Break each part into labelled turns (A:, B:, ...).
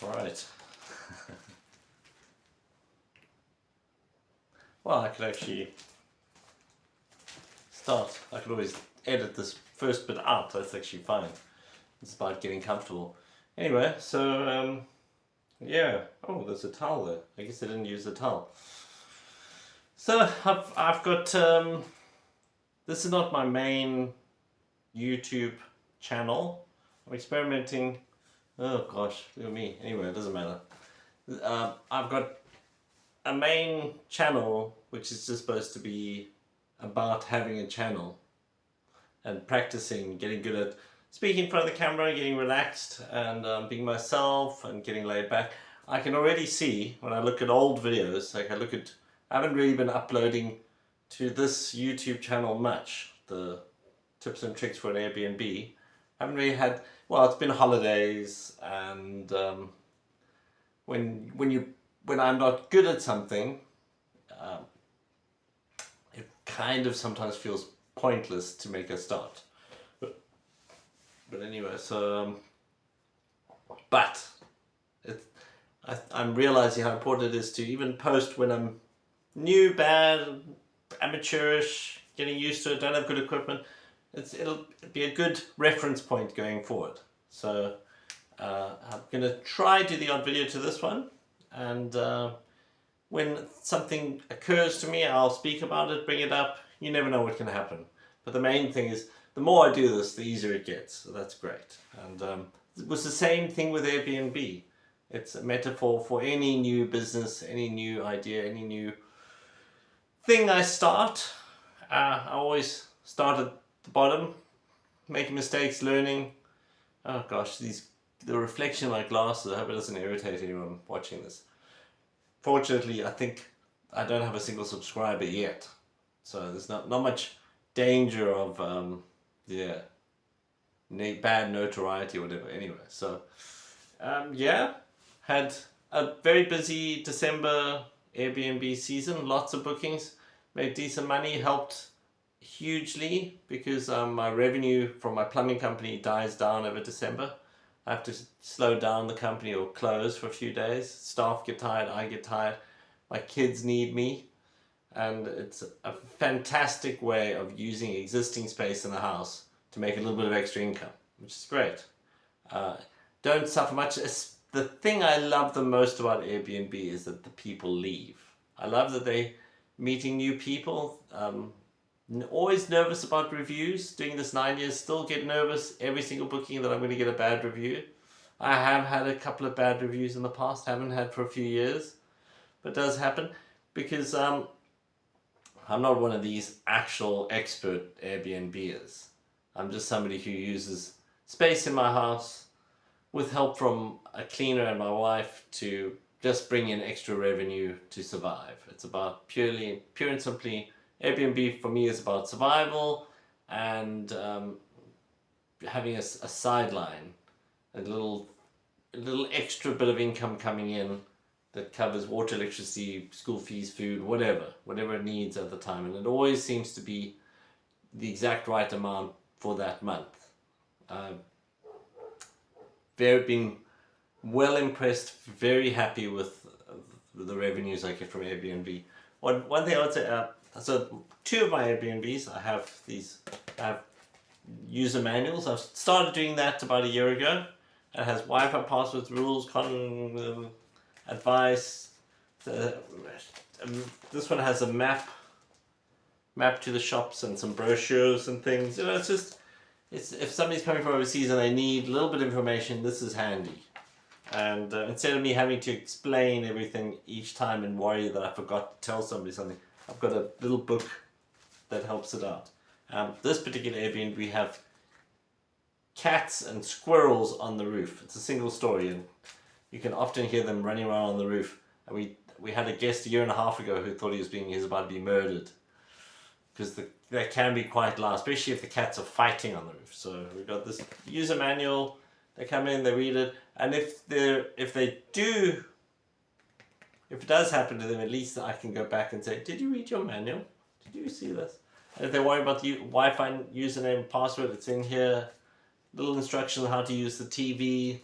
A: Right. Well, I could actually start. I could always edit this first bit out. That's actually fine. It's about getting comfortable. Anyway, so yeah. Oh, there's a towel there. I guess I didn't use the towel. So I've got this is not my main YouTube channel. I'm experimenting. Oh gosh, look at me. Anyway, it doesn't matter. I've got a main channel which is just supposed to be about having a channel and practicing, getting good at speaking in front of the camera, getting relaxed and being myself and getting laid back. I can already see when I look at old videos, like I haven't really been uploading to this YouTube channel much, the tips and tricks for an Airbnb. I haven't really had, well, it's been holidays and when I'm not good at something, it kind of sometimes feels pointless to make a start. But anyway, so but I'm realizing how important it is to even post when I'm new, bad, amateurish, getting used to it, don't have good equipment. It'll be a good reference point going forward. So I'm gonna try do the odd video to this one, and when something occurs to me, I'll speak about it, bring it up. You never know what can happen. But the main thing is, the more I do this, the easier it gets. So that's great. And it was the same thing with Airbnb. It's a metaphor for any new business, any new idea, any new thing I start. I always start at the bottom, making mistakes, learning. Oh gosh, the reflection in my glasses, I hope it doesn't irritate anyone watching this. Fortunately, I think I don't have a single subscriber yet. So there's not much danger of bad notoriety or whatever. Anyway, so yeah, had a very busy December Airbnb season, lots of bookings, made decent money, helped hugely because my revenue from my plumbing company dies down over December. I have to slow down the company or close for a few days. Staff get tired, I get tired, my kids need me. And it's a fantastic way of using existing space in the house to make a little bit of extra income, which is great. Don't suffer much. The thing I love the most about Airbnb is that the people leave. I love that they're meeting new people. Always nervous about reviews. Doing this 9 years, still get nervous every single booking that I'm going to get a bad review. I have had a couple of bad reviews in the past, haven't had for a few years, but it does happen because I'm not one of these actual expert Airbnbers. I'm just somebody who uses space in my house with help from a cleaner and my wife to just bring in extra revenue to survive. It's about pure and simply, Airbnb for me is about survival and having a sideline, a little extra bit of income coming in that covers water, electricity, school fees, food, whatever it needs at the time. And it always seems to be the exact right amount for that month. Been well impressed, very happy with the revenues I get from Airbnb. One thing I would say, so two of my Airbnbs, I have user manuals. I've started doing that about a year ago. It has Wi-Fi passwords, rules, advice. This one has a map to the shops and some brochures and things. You know, if somebody's coming from overseas and they need a little bit of information, this is handy. And instead of me having to explain everything each time and worry that I forgot to tell somebody something, I've got a little book that helps it out. This particular Airbnb, we have cats and squirrels on the roof. It's a single story and you can often hear them running around on the roof. And we had a guest a year and a half ago who thought he was about to be murdered because they can be quite loud, especially if the cats are fighting on the roof. So we've got this user manual. They come in, they read it, and if it does happen to them, at least I can go back and say, did you read your manual? Did you see this? And if they worry about the Wi-Fi username and password, it's in here. Little instructions on how to use the TV.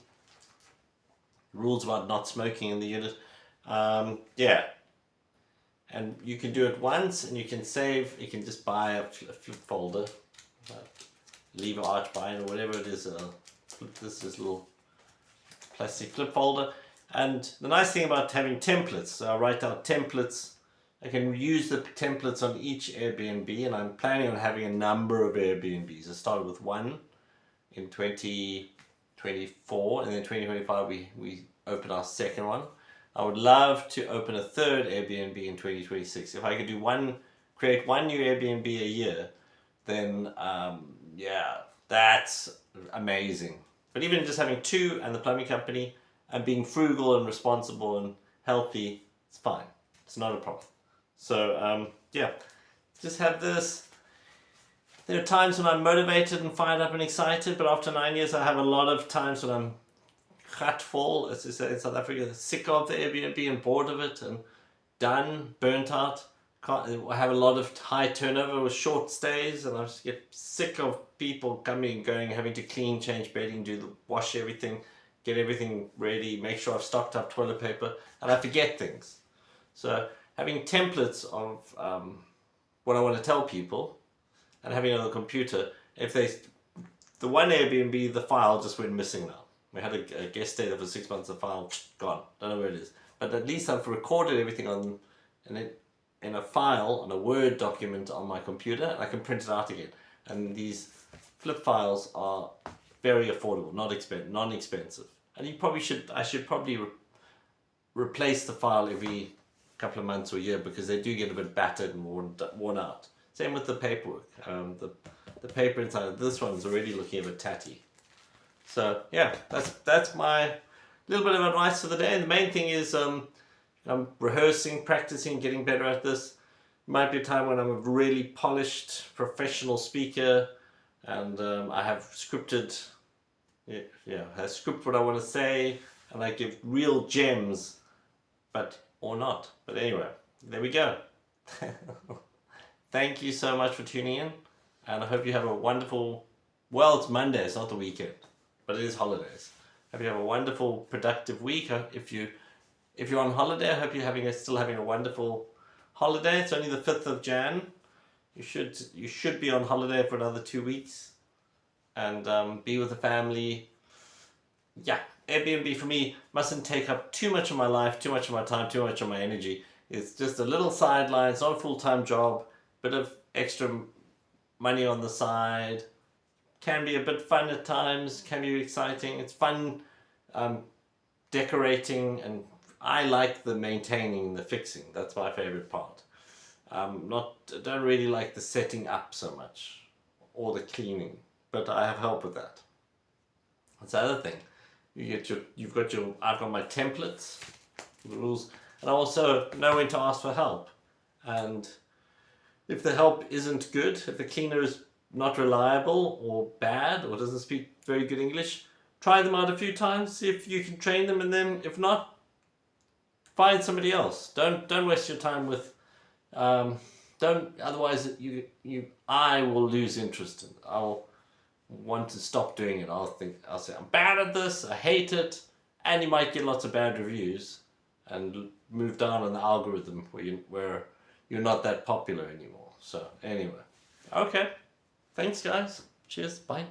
A: rules about not smoking in the unit. Yeah, and you can do it once, and you can save. You can just buy a flip folder, leave an arch bind or whatever it is. This is a little plastic flip folder. And the nice thing about having templates, so I write out templates. I can use the templates on each Airbnb, and I'm planning on having a number of Airbnbs. I started with one in 2024, and then 2025 we opened our second one. I would love to open a third Airbnb in 2026. If I could create one new Airbnb a year, then yeah, that's amazing. But even just having two and the plumbing company and being frugal and responsible and healthy, it's fine. It's not a problem. So yeah, just have this. There are times when I'm motivated and fired up and excited, but after 9 years, I have a lot of times when I'm full, as they say in South Africa, sick of the Airbnb and bored of it and done, burnt out. I have a lot of high turnover with short stays, and I just get sick of people coming and going, having to clean, change bedding, wash everything, get everything ready, make sure I've stocked up toilet paper, and I forget things. So having templates of what I want to tell people, and having it on the computer, the one Airbnb, the file just went missing now. We had a guest stay there for 6 months, the file gone, don't know where it is. But at least I've recorded everything in a file, on a Word document on my computer, and I can print it out again. And these flip files are very affordable, non-expensive. And I should probably replace the file every couple of months or a year, because they do get a bit battered and worn out. Same with the paperwork. The paper inside this one's already looking a bit tatty. So yeah, that's my little bit of advice for the day. And the main thing is I'm rehearsing, practicing, getting better at this. Might be a time when I'm a really polished professional speaker, and I have scripted, I script what I want to say, and I give real gems, or not. But anyway, there we go. Thank you so much for tuning in, and I hope you have a wonderful, well, it's Monday, it's not the weekend, but it is holidays. I hope you have a wonderful, productive week. If you're on holiday, I hope you're still having a wonderful holiday. It's only the 5th of Jan. You should be on holiday for another 2 weeks, and be with the family. Yeah, Airbnb for me mustn't take up too much of my life, too much of my time, too much of my energy. It's just a little sideline. It's not a full-time job. Bit of extra money on the side. Can be a bit fun at times. Can be exciting. It's fun decorating, and I like the maintaining, the fixing. That's my favorite part. Don't really like the setting up so much, or the cleaning, but I have help with that. That's the other thing. I've got my templates, the rules, and I also know when to ask for help. And if the help isn't good, if the cleaner is not reliable or bad or doesn't speak very good English, try them out a few times, see if you can train them, and then if not, find somebody else. Don't waste your time with otherwise I will lose interest in it. I'll want to stop doing it. I'll say I'm bad at this, I hate it, and you might get lots of bad reviews and move down on the algorithm where you're not that popular anymore. So anyway, okay, thanks guys, cheers, bye.